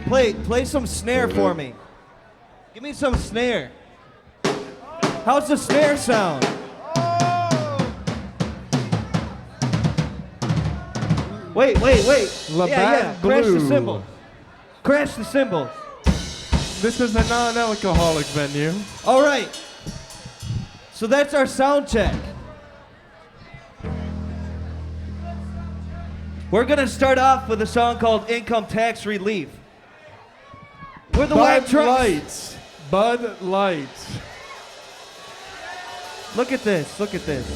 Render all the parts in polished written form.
Play some snare for me. Give me some snare. How's the snare sound? Wait. Labatt Crash the Blue. cymbals. Crash the cymbals. This is a non-alcoholic venue. All right. So that's our sound check. We're gonna start off with a song called Income Tax Relief. We're the Wack Bud Trucks. Lights. Bud Lights. Look at this. Look at this.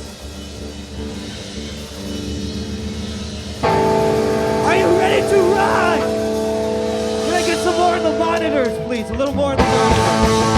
Are you ready to rock? Can I get some more in the monitors, please? A little more in the monitors.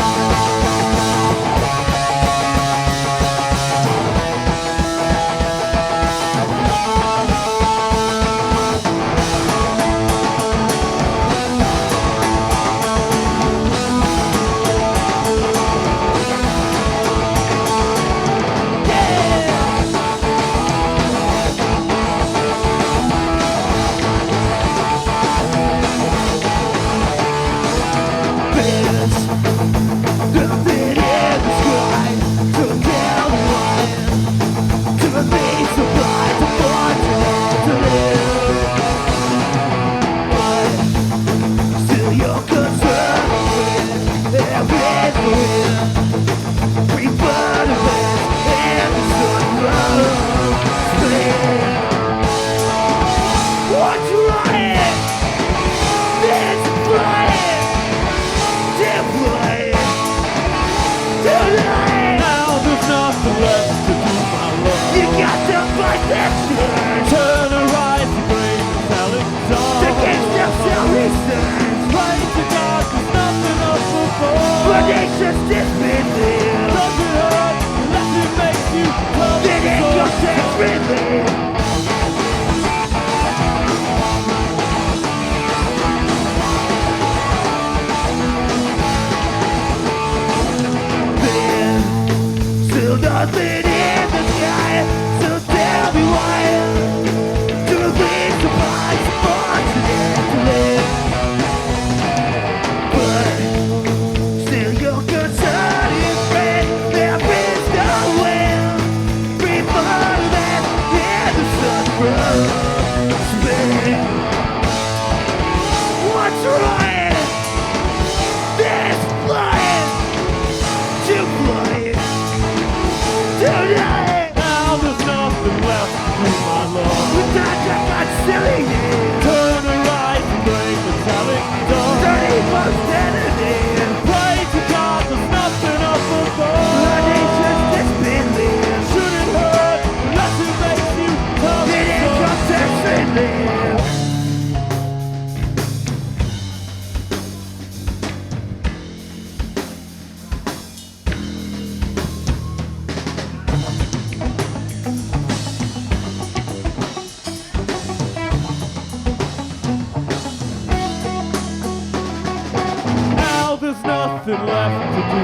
Nothing left to do.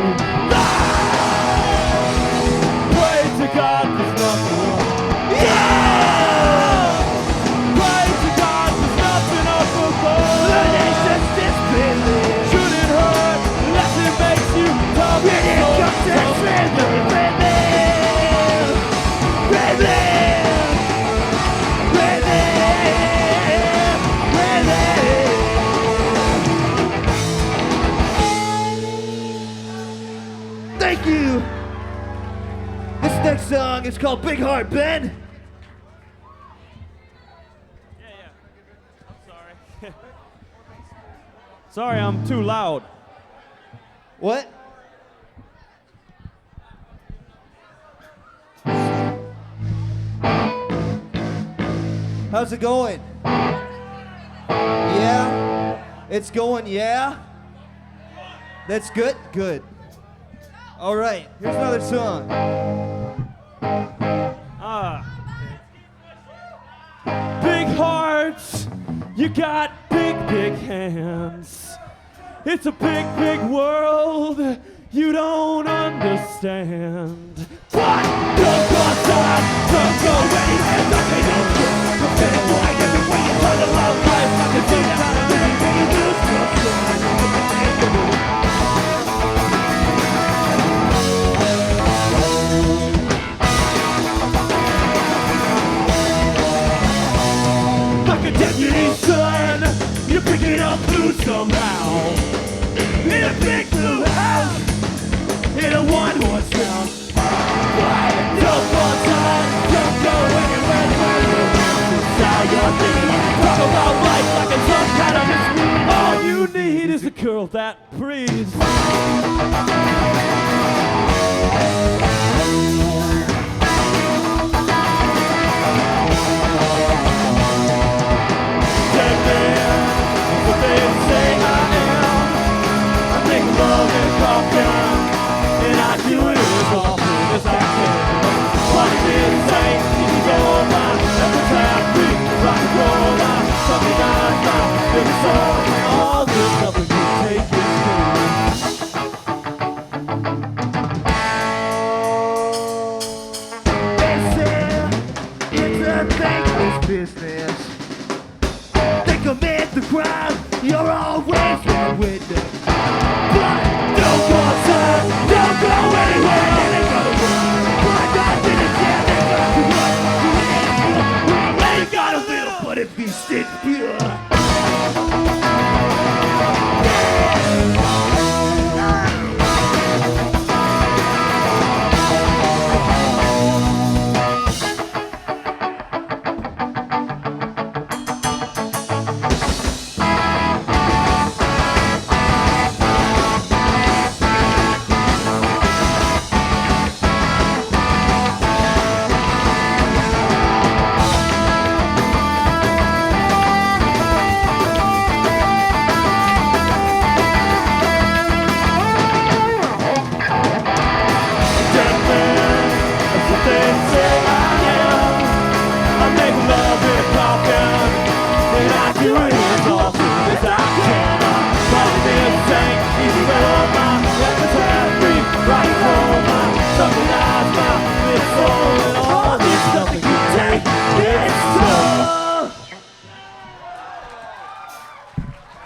Pray to God there's nothing left. Yeah! Pray to God there's nothing up above. The nation's disbelief. Should it hurt unless it makes you tough? Thank you. This next song is called Big Heart Ben. Yeah. I'm sorry. Sorry, I'm too loud. What? How's it going? Yeah? It's going, yeah? That's good? Good. All right, here's another song. Big hearts, you got big hands. It's a big world you don't understand. But don't go outside, don't go anywhere, nothing else. You're feeling right everywhere you turn the love life. I can see that everything you lose yourself. come through somehow. In a big blue house, in a one-horse town. Don't go outside, don't go anywhere. That's how you're thinking. Talk about life like it's some kind of mystery. All you need is a girl that breathes. Dead man, what they say I am. I make love and coffee, and I do it as often as I can. What it is, say, you can go on, let the tap free, rock and roll on, something I found, there's a song, all this nothing can take this They said it's a thankless business. They commit the crime, you're always the witness. But don't go outside, don't go anywhere. They gotta run, but I didn't care. They got to run. We ain't got a little, but if you stick pure.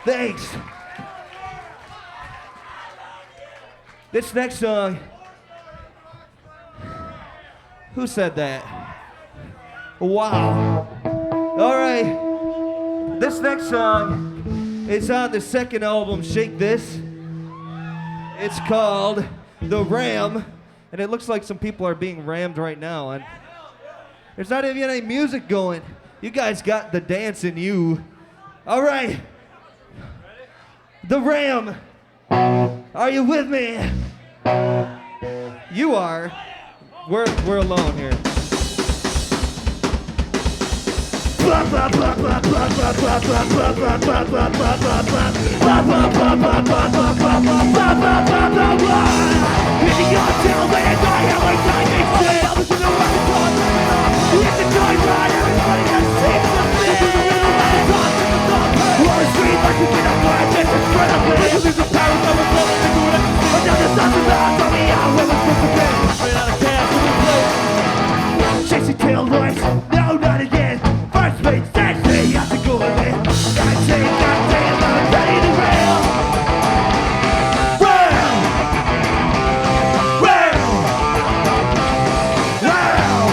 Thanks. This next song, who said that? Wow. All right. This next song is on the second album, Shake This. It's called The Ram, and it looks like some people are being rammed right now. And there's not even any music going. You guys got the dance in you. All right. The Ram. Are you with me? You are. We're alone here. Chasing tail lights, no, not again. First mate, next day, you have to go again. God damn, I'm ready to rail. Rail! Rail! Rail!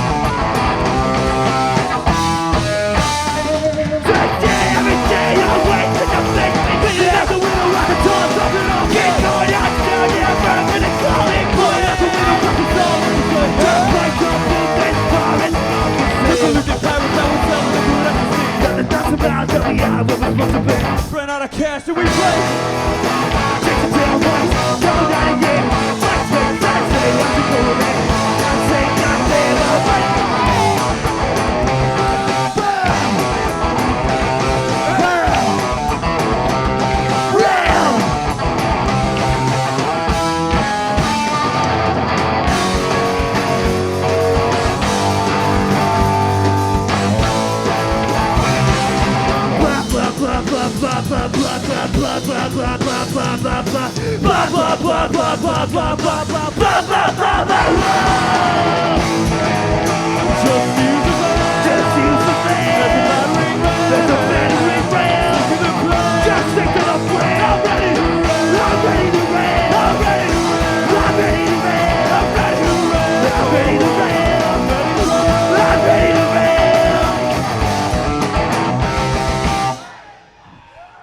Every day I wait till the face me. Beating out the window like a dog, something on. Keep going out, down, yeah, I'm in the calling. Pulling out the window, fucking song. Just like something that's foreign. Ran out of cash and we play. Take the tail lights, coming out again. Let's say, let's go with it. God damn, I'm right.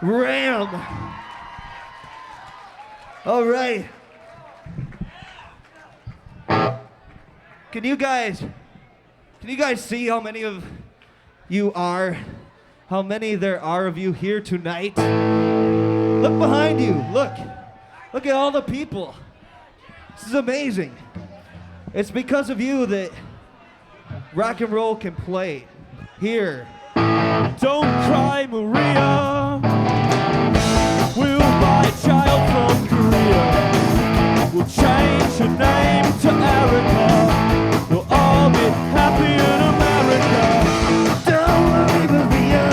Ram. All right. Can you guys see how many of you are? How many there are of you here tonight? Look behind you. Look at all the people. This is amazing. It's because of you that rock and roll can play here. Don't cry, Maria. We'll buy a child from Korea. We'll change your name to Erica. We'll all be happy in America. Don't worry, Maria.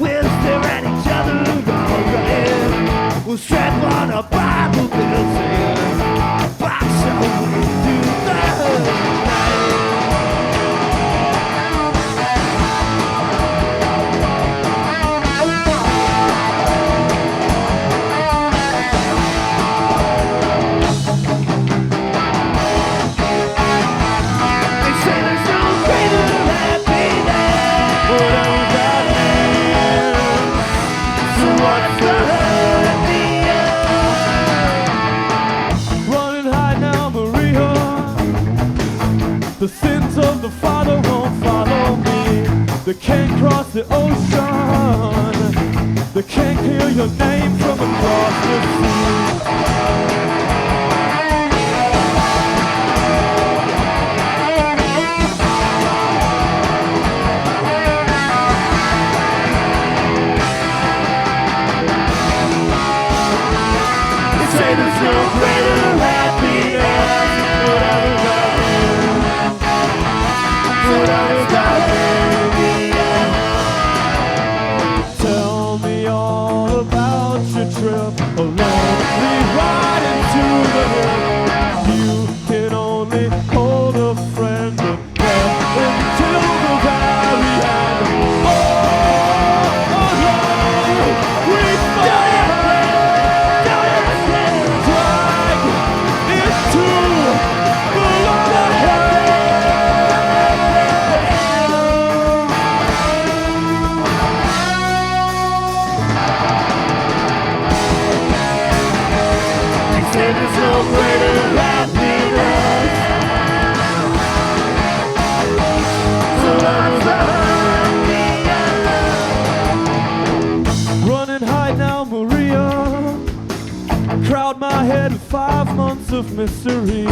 We'll stare at each other all right. We'll strap on a Bible belt and box our way through the night. They say there's no greater happiness. Whatever that means. So what's the Running high now, Maria. The sins of the father won't follow me. They can't cross the ocean. They can't hear your name from across the sea. They say there's no greater happiness. Whatever that means. Whatever that means. Tell me all about your trip. A lonely ride into the hill. You can only hold a friend and breath until the very end. Oh, we fight. Drag into the They say there's no greater happiness. So what's the Running high now, Maria. Crowd my head in 5 months of misery.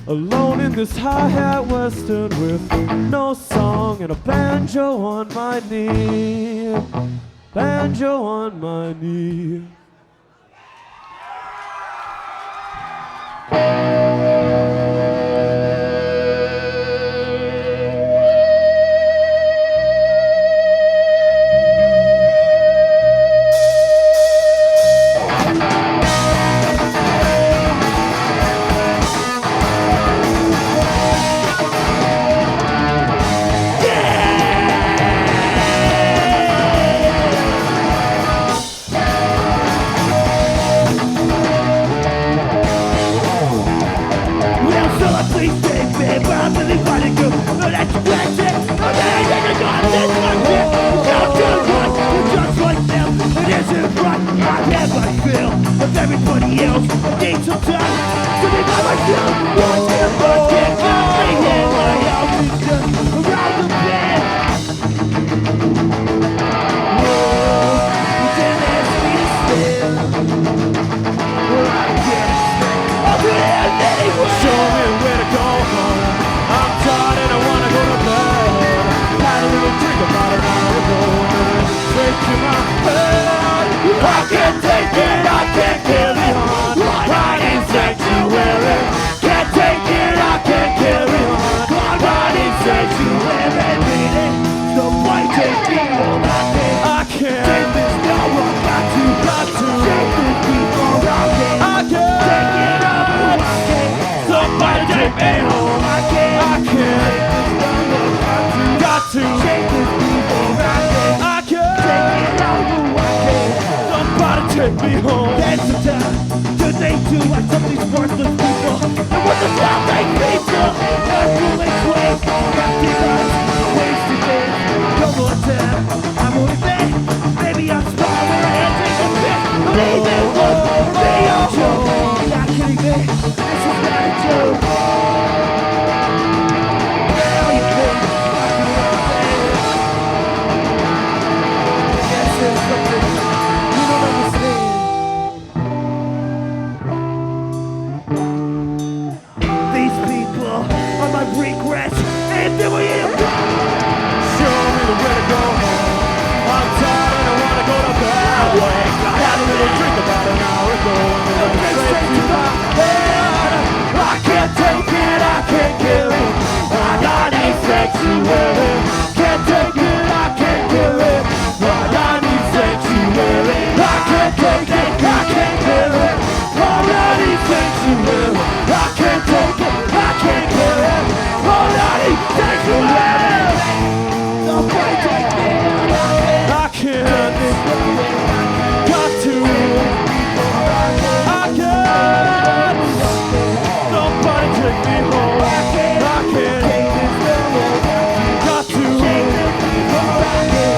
Alone in this hi-hat western with no song and a banjo on my knee. Banjo on my knee. Well, so I please stay fair, but I'm really fighting good. No, that's that's it. I'm not got this one shit. Don't do right, you're just like them. It isn't right. I have my fill of everybody else. I need some time to be by myself. One day I'm gonna get me in my house. It's just around the bend. Whoa, you didn't ask me to stand. Well, I can't stand. I'll do it anyway. Show me where to go home. I'm tired and I wanna go to bed. Had a little drink about an hour ago. Straight to my head. I can't take it, I can't carry on. Right in sanctuary. Can't take it, I can't carry on. Right in sanctuary, baby. So why take me on my day? I Take can't. this now, I got to. Take this people rocking. I can't. Take it over, I can't. Somebody take me home. I can't. I can't. Take this now, I got to. Got to. Take this people rocking. I Take can't. it over, I can't. Somebody take me home. That's the time. Good day to like some of these worthless people. And what the hell they pizza? Not foolish ways. Empty lives. Wasted days. Come on, time. I'm only there. Maybe I'm something you don't understand. These people are my regrets, and then we end up. Show me the way to go home. I'm tired and I wanna go to bed. Had a little drink about an hour ago, and it went straight to my head. I can't take it, I can't give it. I need sanctuary. Can't take it, I can't give it. I need sanctuary. I can't take it, I can't give it. I need sanctuary. I can't take it, I can't give it. I need sanctuary. Nobody take me. I can't. Got to. I can't. Nobody take me home. I can't. Got to.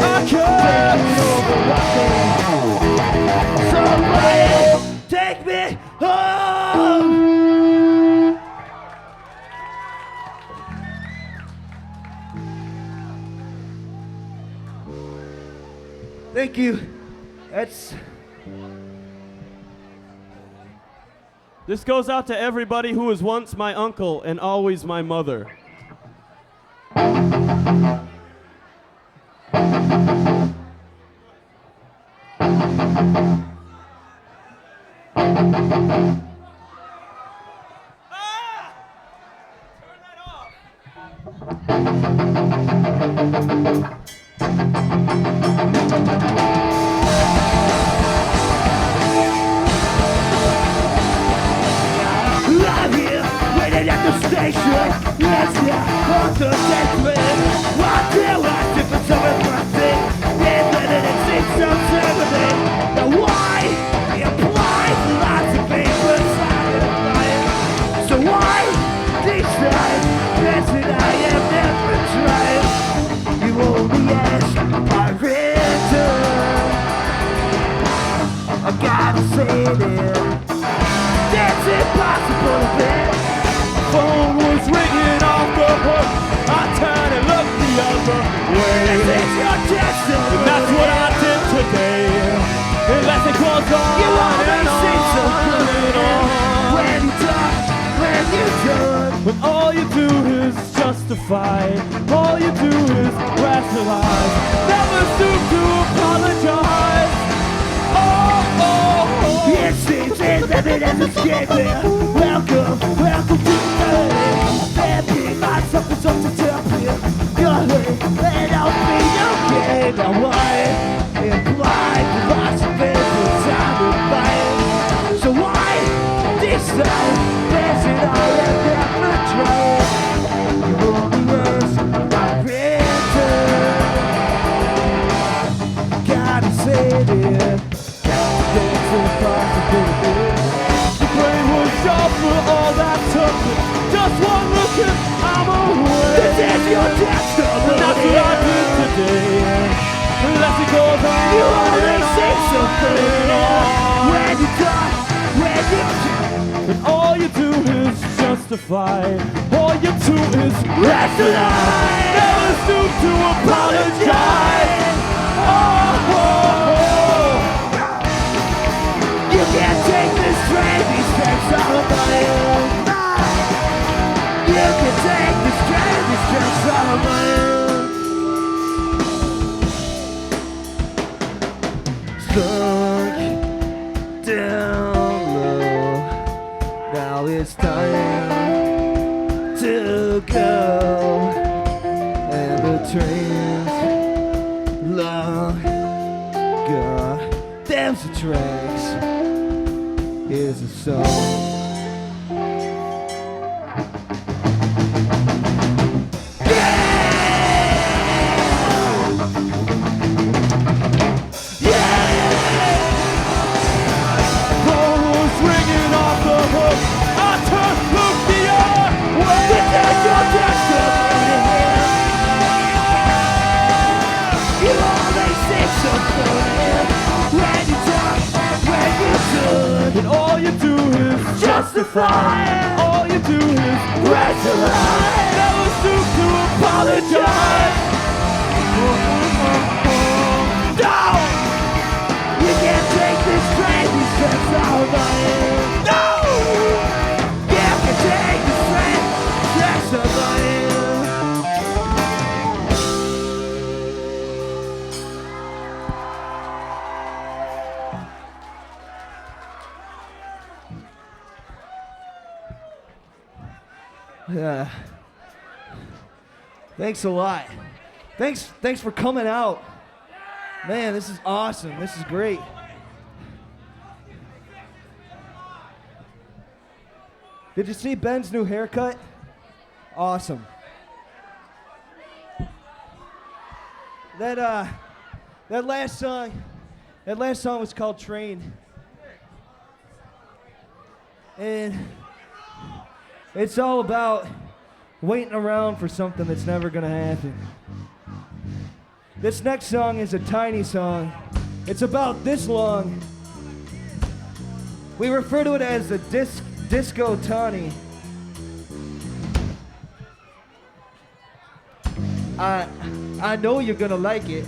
I can't. Somebody take me home. Thank you. That's This goes out to everybody who was once my uncle and always my mother. I'm here, waiting at the station. Let's get on the deadline. Why do I different so everything? And then it seems so terrible. Now why implies lots of people inside of mine? So why decide that's what I have never tried? You only ask my return. I gotta say it. That's impossible to bet. Phone was ringing off the hook. I turned and looked the other way. And it's your destiny. And that's what I did today. Unless it goes on You always and say so on and on. when you talk, when you're done. When all you do is justify, all you do is rationalize. Never stoop to apologize. Oh, oh, oh. It seems as if it has escaped me. Welcome, welcome to the there be lots of results to tell me. You're late, and I'll be okay. Now why imply philosophy for time to fight? So why decide there's it all and never try? You only ask my return. Gotta say it. There's a possibility. The brain was sharp for all that took it. Just one look and I'm away. This is your destiny. And that's what I did today. Unless it goes on You always and say on something and on. when you talk, when you And all you do is justify. All you do is rationalize. never stoop to apologize. Oh, oh, oh. You can't take this train, these tracks all of my own. You can take this train, these tracks all of my own. Sunk down low. Now it's time to go. And the train's long gone. There's the tracks. Here's a song. And all you do is justify. All you do is rationalize. Never stoop to apologize. Down. Yeah. Thanks a lot. Thanks for coming out. Man, this is awesome. This is great. Did you see Ben's new haircut? Awesome. That last song was called Train. And it's all about waiting around for something that's never gonna happen. This next song is a tiny song. It's about this long. We refer to it as a disco tawny. I know you're gonna like it.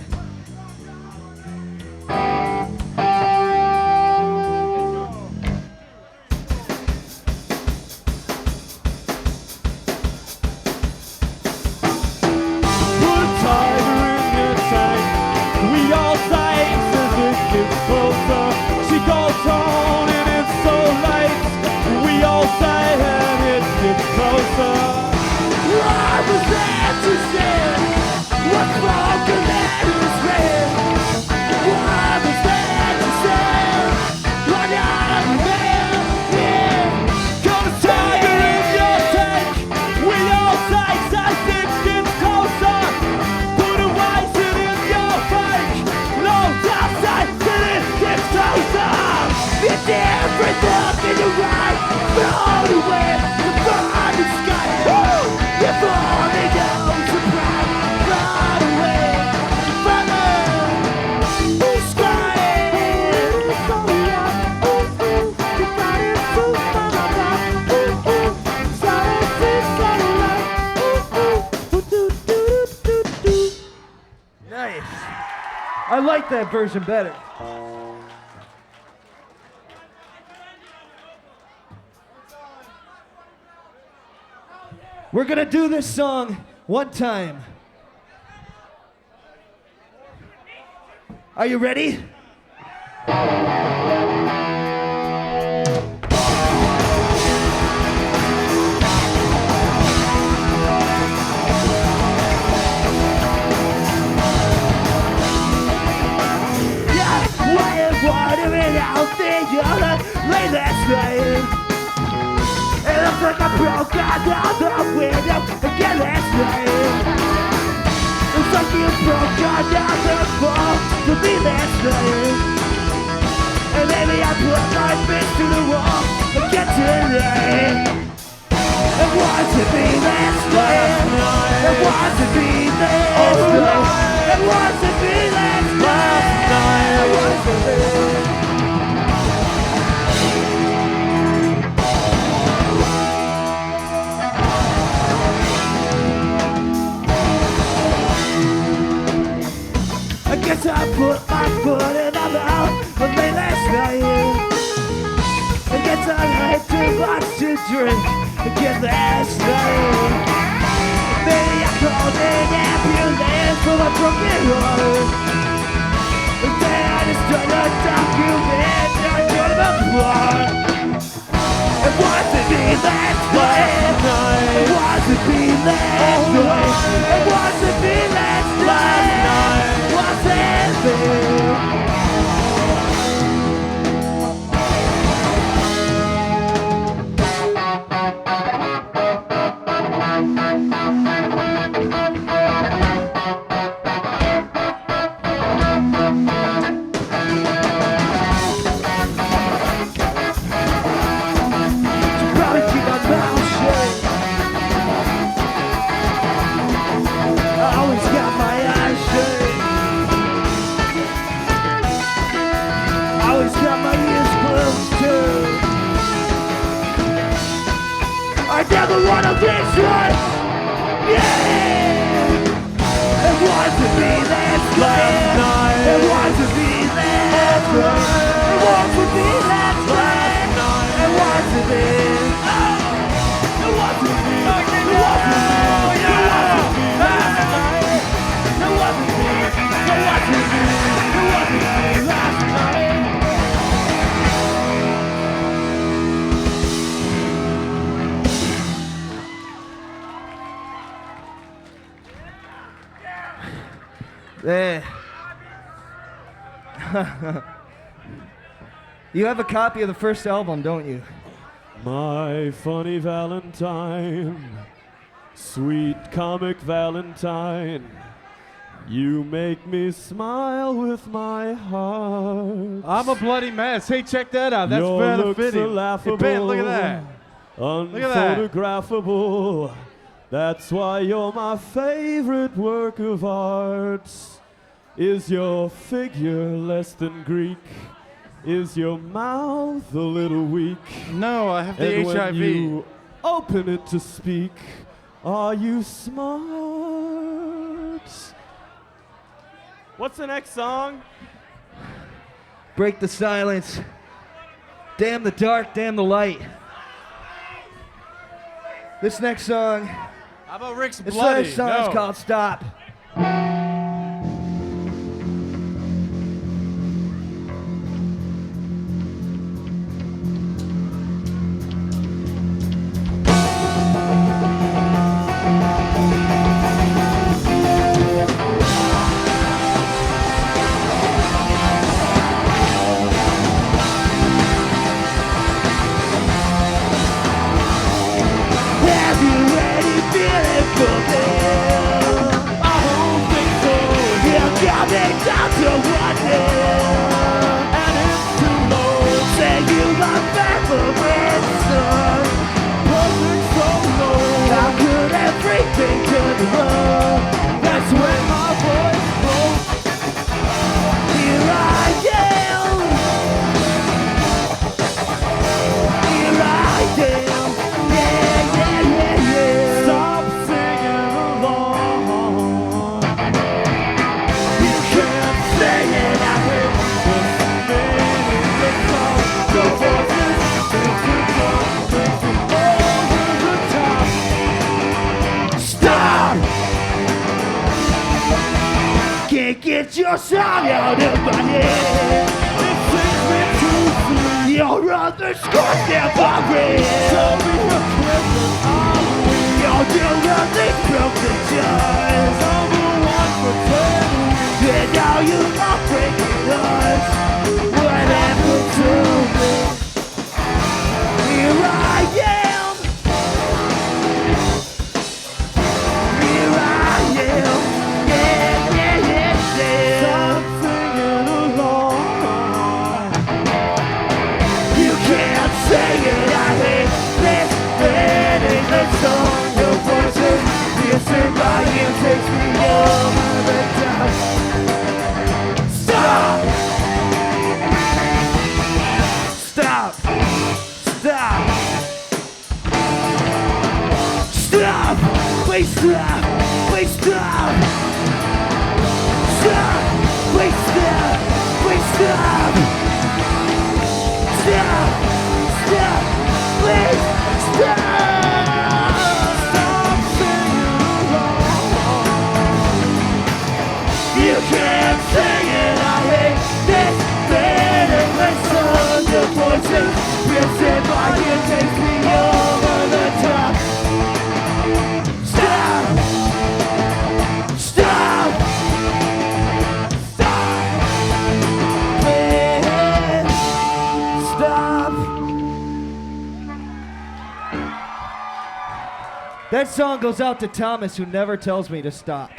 Nice. I like that version better. We're gonna do this song one time. Are you ready? Late last night, it looks like I broke out the window again last night. Looks like you broke out the fall to me last night. And maybe I put my fist to the wall again tonight. It wasn't me last night. It wasn't me last night. It wasn't me last night. It wasn't me. I guess I put my foot in my mouth late last night. I guess I had too much to drink again last night. Maybe I called an ambulance for my broken heart. But then I just tried to document I got my blood. It wasn't me last night. It wasn't me last night. It wasn't me last night. I never wanna be one. Yeah. It wasn't me last night. It wasn't me last night. It wasn't me last night. It wasn't me. It wasn't me. It wasn't me. It wasn't me last night. It wasn't me. It wasn't me. It wasn't me last night. Eh. You have a copy of the first album, don't you? My funny Valentine, sweet comic Valentine, you make me smile with my heart. I'm a bloody mess. Hey, check that out. That's Your rather looks fitting. are laughable. Hey, Ben, look at that. at that. Unphotographable. That's why you're my favorite work of art. Is your figure less than Greek? Is your mouth a little weak? No, I have the And when HIV. you open it to speak, are you smart? What's the next song? Break the silence. Damn the dark, damn the light. This next song, How about Rick's this Bloody? next song's No. called Stop. Have you any feeling for me? I don't think so. You got me down to one hill, and it's too low. Say you my favorite son, perfect so low. How could everything turn around? That's when my voice broke. Here I am. Here I am. Yeah, yeah, yeah, yeah. Stop singing along. You can't say it, I heard The voices over the top. Stop! Can't get your song out of my head. It takes me too soon. Your other scores never read. Show me a clip and I'll win. You're doing these broken joys. Number one for 10 weeks. And now you are breaking us. What happened to me? Here I am. Here I am. Yeah, yeah, yeah, yeah. Stop singing along. You can't say it, I hate this meaningless song. Your voices piercing my ear takes me over the top. Stop! Stop! Stop! Stop! Please stop! Please stop! Stop! Please stop! Please stop! Stop! Stop! Please stop! Stop singing along. You can't sing it, I hate this meaningless song. Your voices piercing my ear takes me over the top. Stop! Stop! Stop! Please stop! That song goes out to Thomas, who never tells me to stop.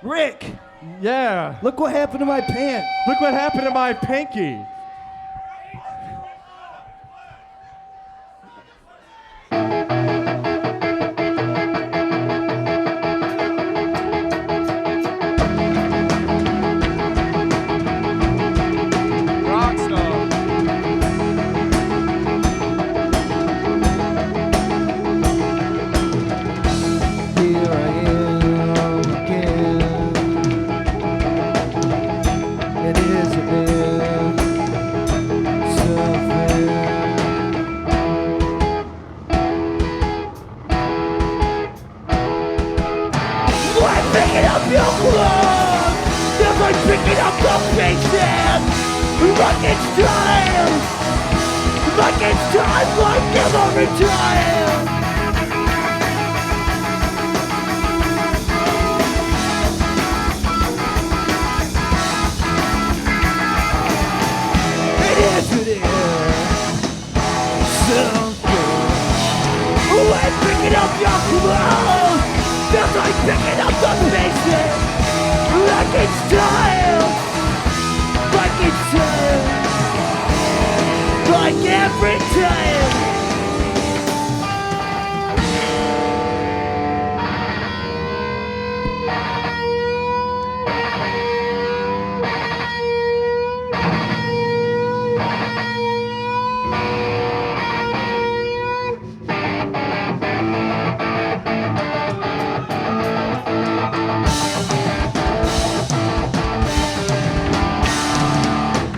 Rick, Yeah. look what happened to my pants. Look what happened to my pinky. Rockstar. Here I am again. It isn't been something. Like picking up your clothes, just like picking up the pieces. Like it's time, like it's time, like every time. up your clothes. Feels like picking up the pieces. Like it's time. Like it's time. Like every time.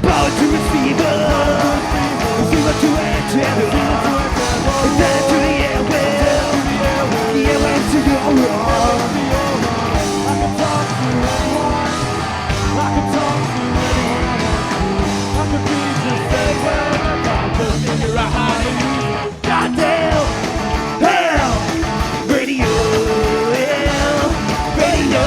Power to receiver, receiver to antenna, and then to the airwave, the airwaves to your wrong. I can talk to anyone, I can talk to anyone, I can be just anywhere, I can just figure out how to use goddamn hell, radio, radio, radio.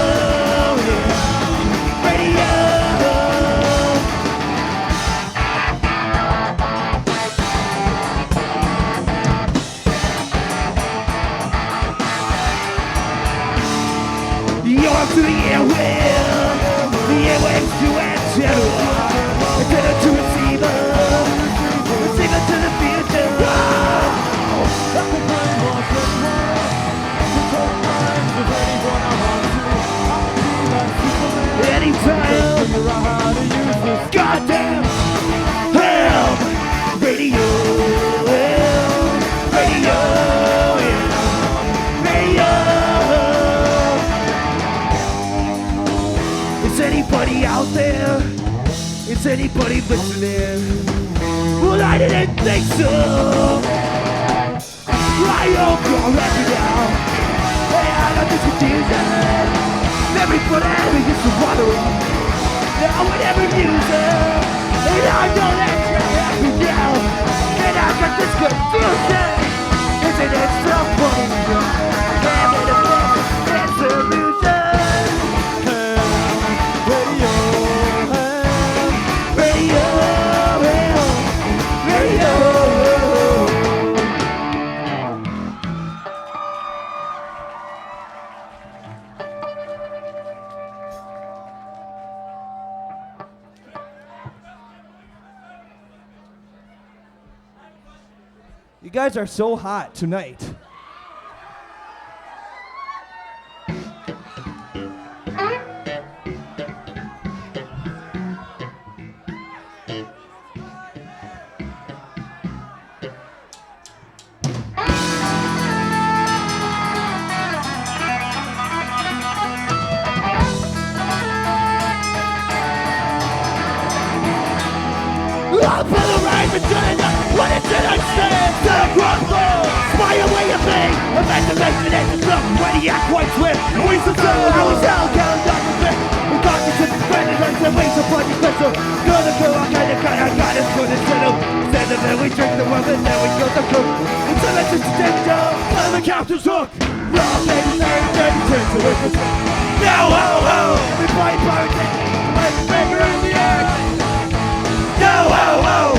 You're to the airwaves to antenna, antenna to receiver, receiver to the future. I can play more than one, control minds of anyone I want to. I can be like anytime. Figure out how to use this goddamn hell, radio, radio, radio. Is anybody out there? Is anybody listening? Well, I didn't think so. I hope you're ready now. Hey, I got this confusion. Everybody gets to wondering. Now whatever music. And I know that you're happy now. And I got this confusion. Isn't it so funny? Having a bad solution. You guys are so hot tonight. I'll put the right agenda. What did I say? Set a crossbow. Spy away your thing. Imagination is the stuff. Ready, act quite swift. We fulfill. I was held down, not the fit. We got to sit suspended until we support the crystal. Gonna kill our kind of got us good and settle. Instead of that, we drink the rum and then we kill the cook. Until it's just a danger. Find the captain's hook. Raw lady, 30, turn to witness. Now, ho, ho. We fight pirates. Like the finger in the air. Yo, ho, ho!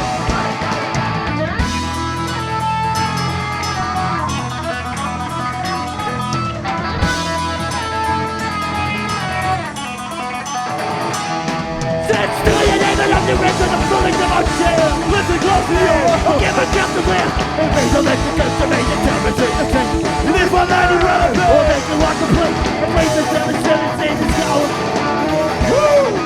Sit still, you name it, I'm the rest of the feelings of our share. Listen closely, I'll give a chance to live. And raise a leg against the main and temperature the thing. And if I'm not around, we'll make it like a plate. And raise the 7 in power. Woo!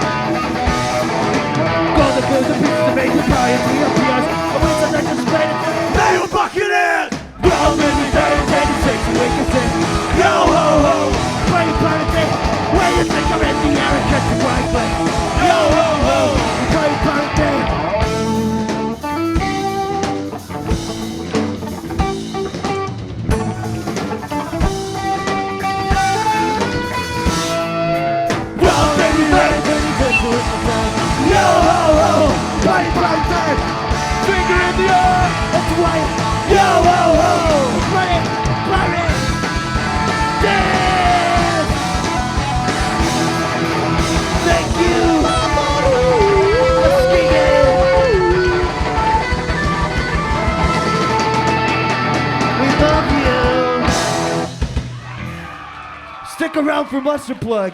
All the girls and pieces of major pie and PRPRs. I wait till they just played it. They were bucking in! Well, in the day, and takes away consent. Yo ho ho! Play planet day. Where you think I'm in the air and catch the bright light. Yo ho ho! Play planet day. Well, baby, takes away consent. Yo ho ho! Play planet day. Stick around for Mustard Plug.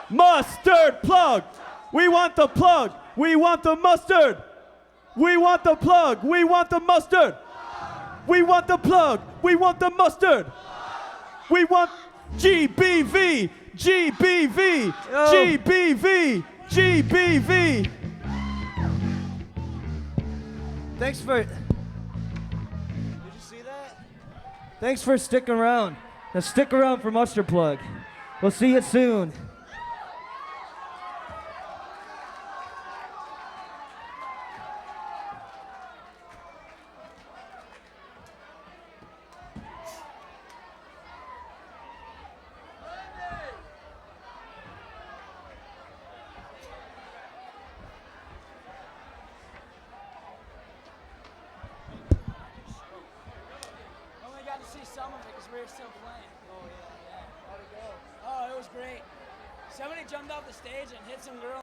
Mustard plug. We want the plug. We want the mustard. We want the plug. We want the mustard. We want the plug. We want the mustard. We want GBV. GBV. GBV. GBV. Thanks for... Did you see that? Thanks for sticking around. Now stick around for Mustard Plug. We'll see you soon. Only got to see some of it because we were still playing. Oh, yeah. How'd it go? Oh, it was great. Somebody jumped off the stage and hit some girl